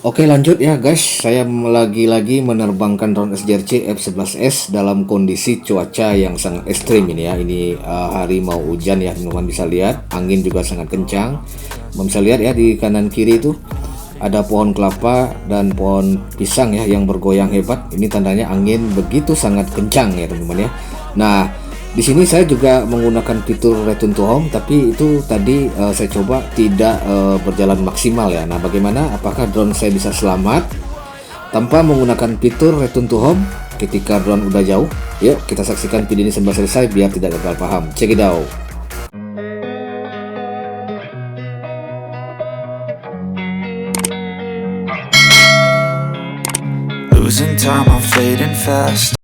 Oke lanjut ya guys, saya lagi-lagi menerbangkan drone SJRC F11S dalam kondisi cuaca yang sangat ekstrim ini ya. Ini hari mau hujan ya, teman-teman bisa lihat, angin juga sangat kencang. Teman bisa lihat ya di kanan kiri itu ada pohon kelapa dan pohon pisang ya yang bergoyang hebat. Ini tandanya angin begitu sangat kencang ya teman-teman ya. Nah, di sini saya juga menggunakan fitur Return to Home, tapi itu tadi saya coba tidak berjalan maksimal ya. Nah, bagaimana? Apakah drone saya bisa selamat tanpa menggunakan fitur Return to Home ketika drone udah jauh? Yuk kita saksikan video ini sampai selesai biar tidak gagal paham. Check it out. Losing time, I'm fading fast.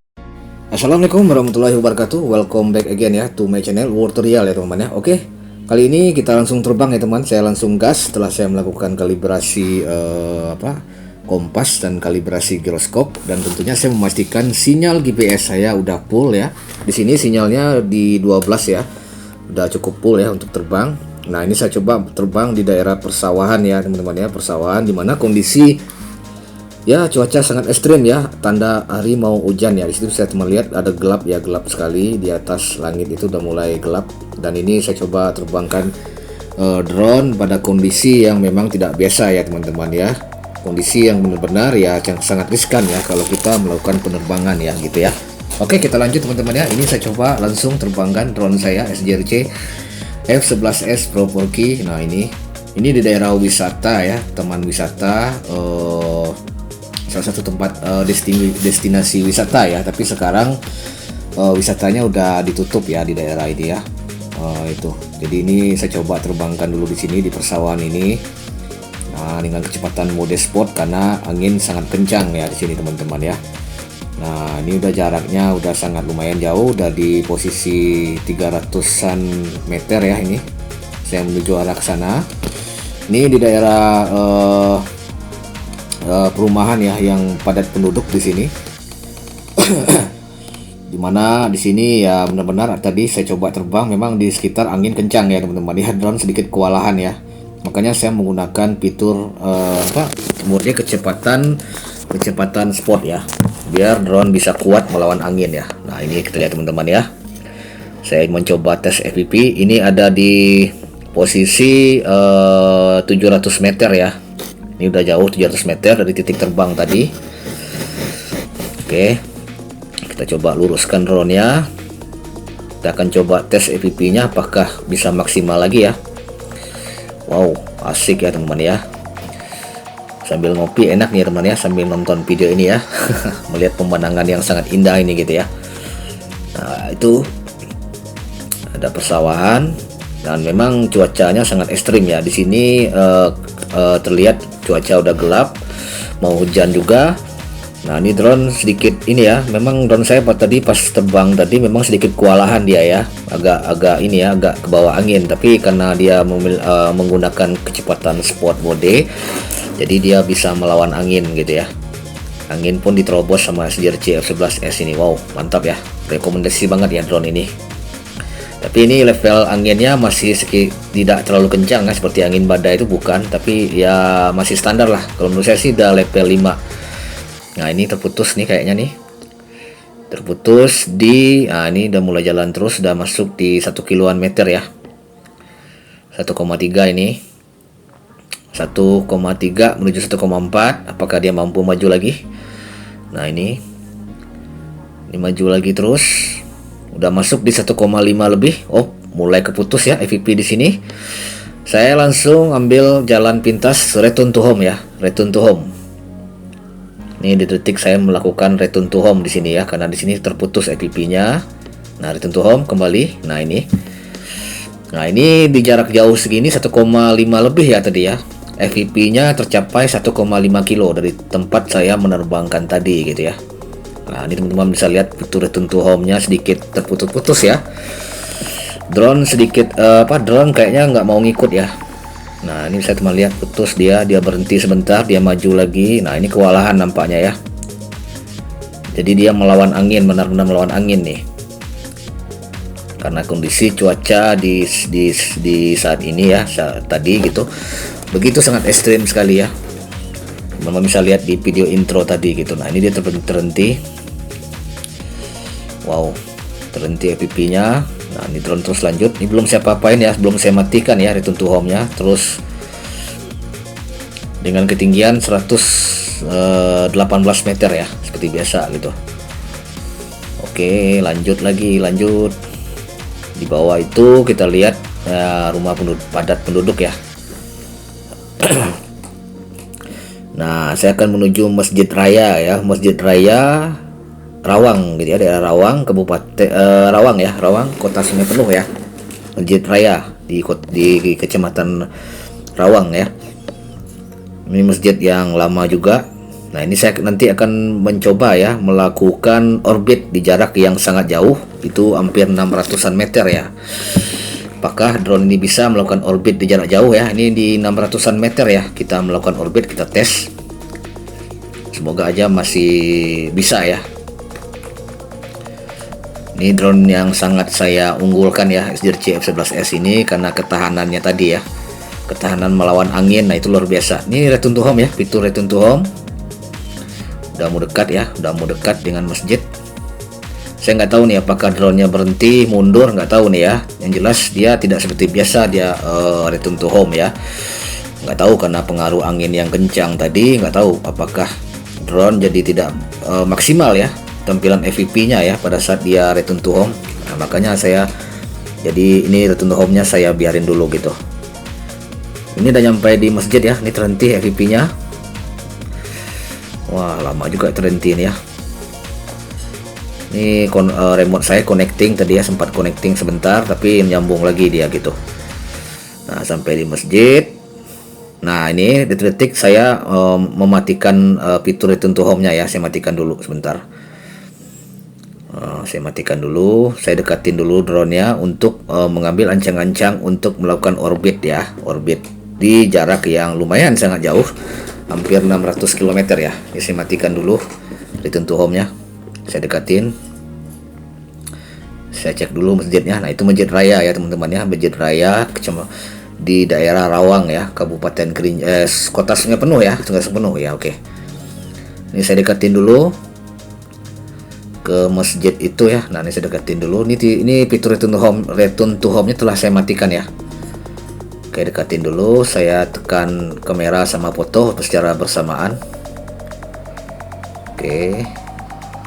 Assalamualaikum warahmatullahi wabarakatuh. Welcome back again ya to my channel World Tutorial ya teman-teman ya. Oke, kali ini kita langsung terbang ya teman. Saya langsung gas setelah saya melakukan kalibrasi kompas dan kalibrasi giroskop, dan tentunya saya memastikan sinyal GPS saya udah full ya. Di sini sinyalnya di 12 ya, udah cukup full ya untuk terbang. Nah, ini saya coba terbang di daerah persawahan ya teman-teman ya, persawahan dimana kondisi ya cuaca sangat ekstrim ya, tanda hari mau hujan ya. Di situ saya cuma lihat ada gelap ya, gelap sekali di atas langit itu udah mulai gelap. Dan ini saya coba terbangkan drone pada kondisi yang memang tidak biasa ya teman-teman ya. Kondisi yang benar-benar ya yang sangat riskan ya kalau kita melakukan penerbangan ya gitu ya. Oke, kita lanjut teman-teman ya. Ini saya coba langsung terbangkan drone saya SJRC F11S Pro 4K. Nah, ini di daerah wisata ya, teman wisata, salah satu tempat destinasi wisata ya, tapi sekarang wisatanya udah ditutup ya di daerah ini ya. Itu jadi ini saya coba terbangkan dulu di sini di persawahan ini. Nah, dengan kecepatan mode sport karena angin sangat kencang ya di sini teman-teman ya. Nah, ini udah jaraknya udah sangat lumayan jauh, udah di posisi 300-an meter ya. Ini saya menuju arah ke sana. Ini di daerah perumahan ya yang padat penduduk di sini. Dimana di sini ya benar-benar tadi saya coba terbang memang di sekitar angin kencang ya teman-teman ya, drone sedikit kewalahan ya. Makanya saya menggunakan fitur mode kecepatan sport ya, biar drone bisa kuat melawan angin ya. Nah, ini kita lihat teman-teman ya. Saya mencoba tes FPV, ini ada di posisi 700 meter ya. Ini udah jauh 700 meter dari titik terbang tadi. Oke, kita coba luruskan drone-nya. Kita akan coba tes FPV-nya apakah bisa maksimal lagi ya. Wow, asik ya teman-teman ya. Sambil ngopi enak nih teman ya, sambil nonton video ini ya. Melihat pemandangan yang sangat indah ini gitu ya. Nah, itu ada persawahan dan memang cuacanya sangat ekstrim ya. Di sini terlihat cuaca udah gelap, mau hujan juga. Nah, ini drone sedikit ini ya, memang drone saya tadi pas terbang tadi memang sedikit kewalahan dia ya, agak ini ya, agak ke bawah angin, tapi karena dia menggunakan kecepatan sport mode, jadi dia bisa melawan angin gitu ya. Angin pun diterobos sama SJRC F11S ini. Wow, mantap ya, rekomendasi banget ya drone ini. Tapi ini level anginnya masih tidak terlalu kencang ya, seperti angin badai itu bukan, tapi ya masih standar lah. Kalau menurut saya sih udah level 5. Nah, ini terputus nih kayaknya nih. Terputus nah ini udah mulai jalan terus, udah masuk di 1 kiloan meter ya. 1,3 ini. 1,3 menuju 1,4. Apakah dia mampu maju lagi? Nah, ini maju lagi terus. Udah masuk di 1,5 lebih. Oh, mulai keputus ya FPV di sini. Saya langsung ambil jalan pintas return to home ya, return to home. Ini di detik saya melakukan return to home di sini ya, karena di sini terputus FPV-nya. Nah, return to home kembali. Nah, ini di jarak jauh segini 1,5 lebih ya tadi ya. FPV-nya tercapai 1,5 kilo dari tempat saya menerbangkan tadi gitu ya. Nah, ini teman-teman bisa lihat fitur return to home-nya sedikit terputus-putus ya. Drone sedikit drone kayaknya nggak mau ngikut ya. Nah, ini saya cuma lihat putus dia berhenti sebentar, dia maju lagi. Nah, ini kewalahan nampaknya ya. Jadi dia melawan angin, benar-benar melawan angin nih. Karena kondisi cuaca di saat ini ya, saat tadi gitu, begitu sangat ekstrim sekali ya. teman-teman bisa lihat di video intro tadi gitu. Nah ini dia terhenti. Wow, terhenti FPV-nya. Nah ini drone terus lanjut. Ini belum saya apa-apain ya, belum saya matikan ya return to home-nya. Terus dengan ketinggian 118 meter ya, seperti biasa gitu. Oke, lanjut lagi, lanjut. Di bawah itu kita lihat rumah padat penduduk ya. Nah, saya akan menuju Masjid Raya ya, Masjid Raya Rawang gitu ya, daerah Rawang, Kabupaten Rawang ya, Rawang, Kota Sungai Penuh ya. Masjid Raya di Kecamatan Rawang ya. Ini masjid yang lama juga. Nah, ini saya nanti akan mencoba ya melakukan orbit di jarak yang sangat jauh, itu hampir 600-an meter ya. Apakah drone ini bisa melakukan orbit di jarak jauh ya? Ini di 600-an meter ya. Kita melakukan orbit, kita tes. Semoga aja masih bisa ya. Ini drone yang sangat saya unggulkan ya, SDRC F11S ini karena ketahanannya tadi ya. Ketahanan melawan angin, nah itu luar biasa. Ini return to home ya, fitur return to home. Udah mau dekat ya, udah mau dekat dengan masjid. Saya nggak tahu nih apakah drone-nya berhenti, mundur, nggak tahu nih ya. Yang jelas dia tidak seperti biasa, dia return to home ya. Nggak tahu karena pengaruh angin yang kencang tadi, nggak tahu apakah drone jadi tidak maksimal ya tampilan FPV-nya ya pada saat dia return to home. Nah, makanya saya jadi ini return to home-nya saya biarin dulu gitu. Ini udah nyampe di masjid ya, ini terhenti FPV-nya. Wah, lama juga terhenti ini ya. Ini remote saya connecting tadi ya, sempat connecting sebentar tapi nyambung lagi dia gitu. Nah, sampai di masjid. Nah, ini detik-detik saya mematikan fitur return to home-nya ya. Saya matikan dulu sebentar. Saya matikan dulu, saya dekatin dulu drone-nya untuk mengambil ancang-ancang untuk melakukan orbit ya, orbit di jarak yang lumayan sangat jauh, hampir 600 km ya. Ini saya matikan dulu return to home-nya. Saya dekatin, saya cek dulu masjidnya. Nah, itu Masjid Raya ya teman-teman ya, Masjid Raya di daerah Rawang ya, Kabupaten Kota Sungai Penuh ya, Sungai Penuh ya. Oke, ini saya dekatin dulu ke masjid itu ya. Nah, ini saya dekatin dulu. Ini fitur return to home-nya telah saya matikan ya. Oke, dekatin dulu, saya tekan kamera sama foto secara bersamaan. Oke.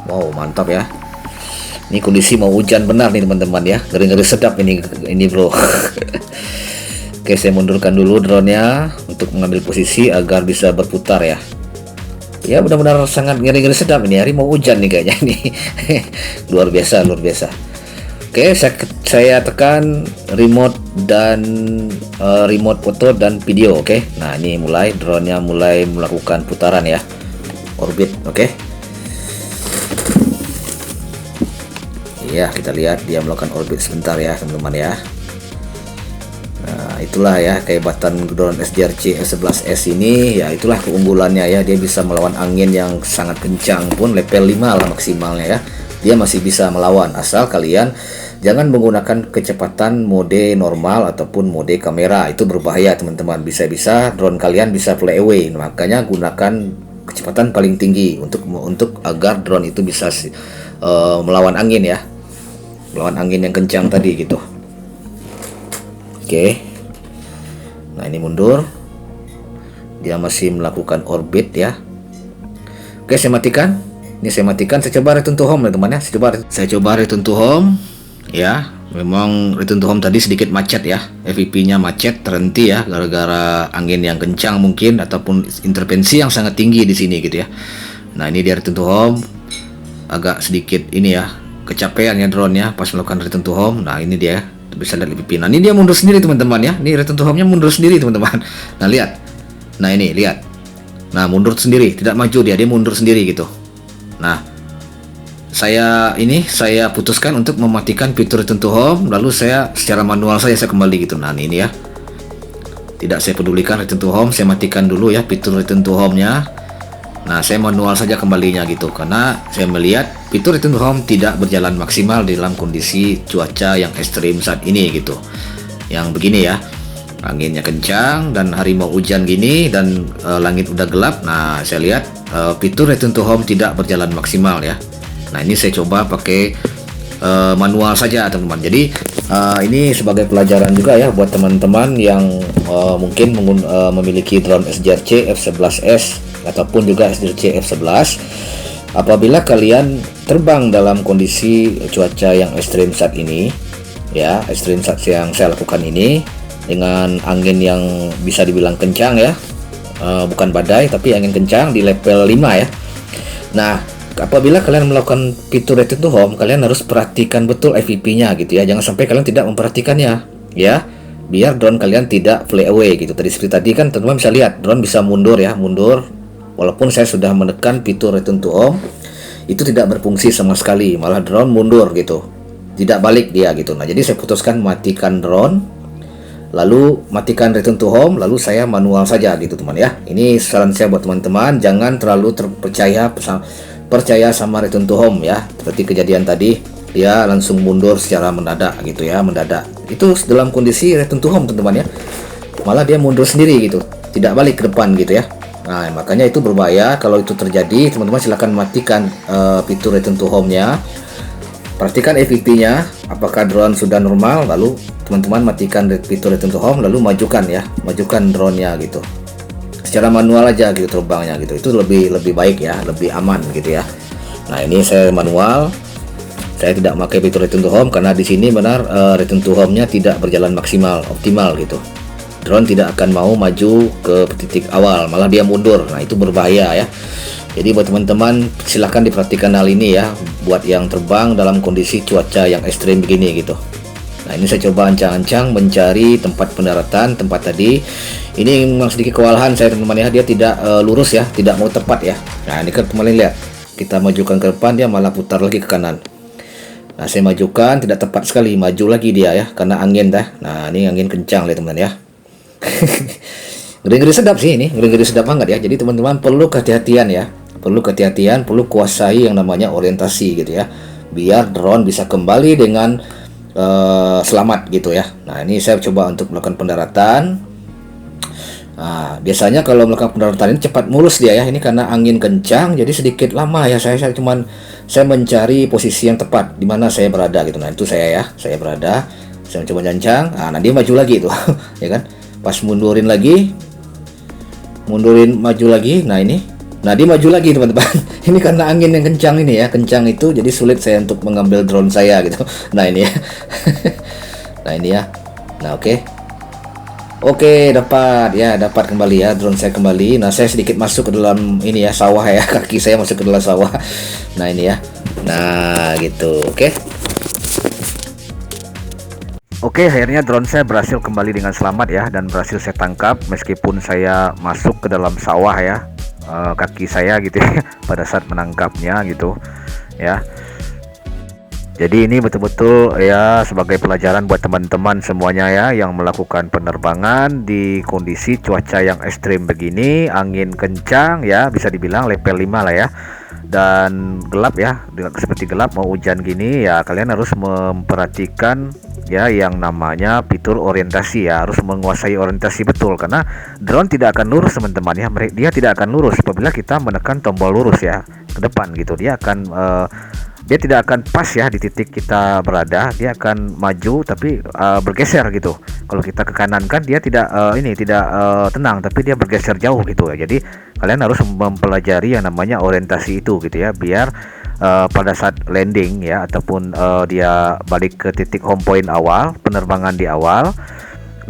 Wow, mantap ya. Ini kondisi mau hujan benar nih teman-teman ya. Ngeri-ngeri sedap ini bro. Oke, saya mundurkan dulu drone-nya untuk mengambil posisi agar bisa berputar ya. Ya, benar-benar sangat ngeri-ngeri sedap ini. Hari mau hujan nih kayaknya nih. Luar biasa, luar biasa. Oke, saya tekan remote dan remote foto dan video. Oke. Nah, ini mulai drone-nya mulai melakukan putaran ya. Orbit, oke. Ya, kita lihat dia melakukan orbit sebentar ya teman-teman ya. Nah, itulah ya kehebatan drone SDRC F11S ini ya, itulah keunggulannya ya. Dia bisa melawan angin yang sangat kencang pun level 5 lah maksimalnya ya. Dia masih bisa melawan, asal kalian jangan menggunakan kecepatan mode normal ataupun mode kamera. Itu berbahaya teman-teman, bisa-bisa drone kalian bisa fly away. Makanya gunakan kecepatan paling tinggi untuk agar drone itu bisa melawan angin ya, melawan angin yang kencang tadi gitu. Oke. Nah, ini mundur, dia masih melakukan orbit ya. Oke, saya matikan. Ini saya matikan, saya coba return to home teman-teman ya. Saya coba return to home ya. Memang return to home tadi sedikit macet ya, FPV-nya macet, terhenti ya gara-gara angin yang kencang mungkin ataupun intervensi yang sangat tinggi di sini gitu ya. Nah, ini dia return to home, agak sedikit ini ya, kecapean ya drone-nya pas melakukan return to home. Nah, ini dia bisa lihat FPV. Nah, ini dia mundur sendiri teman-teman ya. Ini return to home-nya mundur sendiri teman-teman. Nah, lihat. Nah, ini lihat. Nah, mundur sendiri, tidak maju dia mundur sendiri gitu. Nah, saya putuskan untuk mematikan fitur return to home, lalu saya secara manual saya kembali gitu. Nah, ini ya. Tidak saya pedulikan return to home, saya matikan dulu ya fitur return to home-nya. Nah, saya manual saja kembalinya gitu, karena saya melihat fitur return to home tidak berjalan maksimal dalam kondisi cuaca yang ekstrim saat ini gitu. Yang begini ya. Anginnya kencang dan hari mau hujan gini dan langit udah gelap. Nah, saya lihat fitur return to home tidak berjalan maksimal ya. Nah, ini saya coba pakai manual saja teman-teman. Jadi ini sebagai pelajaran juga ya buat teman-teman yang mungkin memiliki drone SJRC F11S ataupun juga SJRC F11. Apabila kalian terbang dalam kondisi cuaca yang ekstrim saat ini ya, ekstrim saat yang saya lakukan ini dengan angin yang bisa dibilang kencang ya, bukan badai tapi angin kencang di level 5 ya. Nah, apabila kalian melakukan fitur return to home, kalian harus perhatikan betul FVP-nya gitu ya. Jangan sampai kalian tidak memperhatikannya ya, biar drone kalian tidak fly away gitu. Seperti tadi kan teman-teman bisa lihat drone bisa mundur ya, mundur walaupun saya sudah menekan fitur return to home, itu tidak berfungsi sama sekali, malah drone mundur gitu, tidak balik dia gitu. Nah, jadi saya putuskan matikan drone, lalu matikan return to home, lalu saya manual saja gitu teman ya. Ini saran saya buat teman-teman, jangan terlalu percaya sama return to home ya. Seperti kejadian tadi, dia langsung mundur secara mendadak gitu ya, mendadak. Itu dalam kondisi return to home teman-teman ya. Malah dia mundur sendiri gitu, tidak balik ke depan gitu ya. Nah, makanya itu berbahaya. Kalau itu terjadi, teman-teman silahkan matikan fitur return to home-nya. Perhatikan FVP-nya, apakah drone sudah normal, lalu teman-teman matikan fitur return to home, lalu majukan ya, majukan drone-nya gitu. Secara manual aja gitu terbangnya gitu. Itu lebih baik ya, lebih aman gitu ya. Nah, ini saya manual. Saya tidak pakai fitur return to home karena di sini benar return to home-nya tidak berjalan maksimal, optimal gitu. Drone tidak akan mau maju ke titik awal, malah dia mundur. Nah, itu berbahaya ya. Jadi buat teman-teman silahkan diperhatikan hal ini ya, buat yang terbang dalam kondisi cuaca yang ekstrim begini gitu. Nah, ini saya coba ancang-ancang mencari tempat pendaratan. Tempat tadi ini memang sedikit kewalahan saya teman-teman ya, dia tidak lurus ya, tidak mau tepat ya. Nah, ini kan teman-teman lihat, kita majukan ke depan dia malah putar lagi ke kanan. Nah, saya majukan tidak tepat sekali, maju lagi dia ya karena angin dah. Nah, ini angin kencang lihat teman-teman ya. Ngeri-ngeri sedap sih ini, ngeri-ngeri sedap banget ya. Jadi teman-teman perlu kehati-hatian ya, perlu kehati-hatian, perlu kuasai yang namanya orientasi gitu ya, biar drone bisa kembali dengan selamat gitu ya. Nah, ini saya coba untuk melakukan pendaratan. Nah, biasanya kalau melakukan pendaratan ini cepat mulus dia ya. Ini karena angin kencang jadi sedikit lama ya. Saya mencari posisi yang tepat di mana saya berada gitu. Nah, itu saya berada, saya mencoba nyancang. Nah, dia maju lagi itu ya kan. Pas mundurin maju lagi. Nah, dia maju lagi teman-teman. Ini karena angin yang kencang ini ya, kencang itu jadi sulit saya untuk mengambil drone saya gitu. Nah, ini ya. Nah, ini ya. Nah, oke, dapat kembali ya drone saya kembali. Nah, saya sedikit masuk ke dalam ini ya, sawah ya. Kaki saya masuk ke dalam sawah. Nah, ini ya. Nah, gitu. Oke, akhirnya drone saya berhasil kembali dengan selamat ya, dan berhasil saya tangkap meskipun saya masuk ke dalam sawah ya, kaki saya gitu ya, pada saat menangkapnya gitu ya. Jadi ini betul-betul ya sebagai pelajaran buat teman-teman semuanya ya, yang melakukan penerbangan di kondisi cuaca yang ekstrim begini, angin kencang ya, bisa dibilang level 5 lah ya, dan gelap ya, seperti gelap mau hujan gini ya. Kalian harus memperhatikan ya yang namanya fitur orientasi ya, harus menguasai orientasi betul, karena drone tidak akan lurus teman-teman ya. Dia tidak akan lurus apabila kita menekan tombol lurus ya ke depan gitu. Dia tidak akan pas ya di titik kita berada, dia akan maju tapi bergeser gitu. Kalau kita ke kanan kan dia tidak tenang, tapi dia bergeser jauh gitu ya. Jadi kalian harus mempelajari yang namanya orientasi itu gitu ya, biar pada saat landing ya, ataupun dia balik ke titik home point awal, penerbangan di awal,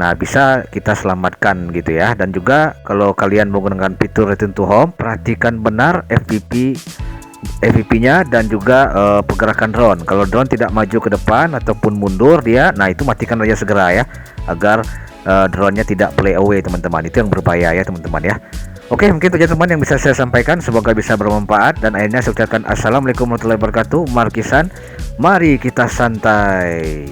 nah bisa kita selamatkan gitu ya. Dan juga kalau kalian menggunakan fitur return to home, perhatikan benar FVP-nya dan juga pergerakan drone. Kalau drone tidak maju ke depan ataupun mundur dia, nah itu matikan saja segera ya, agar drone-nya tidak play away teman-teman. Itu yang berbahaya ya teman-teman ya. Oke, mungkin itu aja teman yang bisa saya sampaikan, semoga bisa bermanfaat. Dan akhirnya saya ucapkan assalamualaikum warahmatullahi wabarakatuh. Markisan, mari kita santai.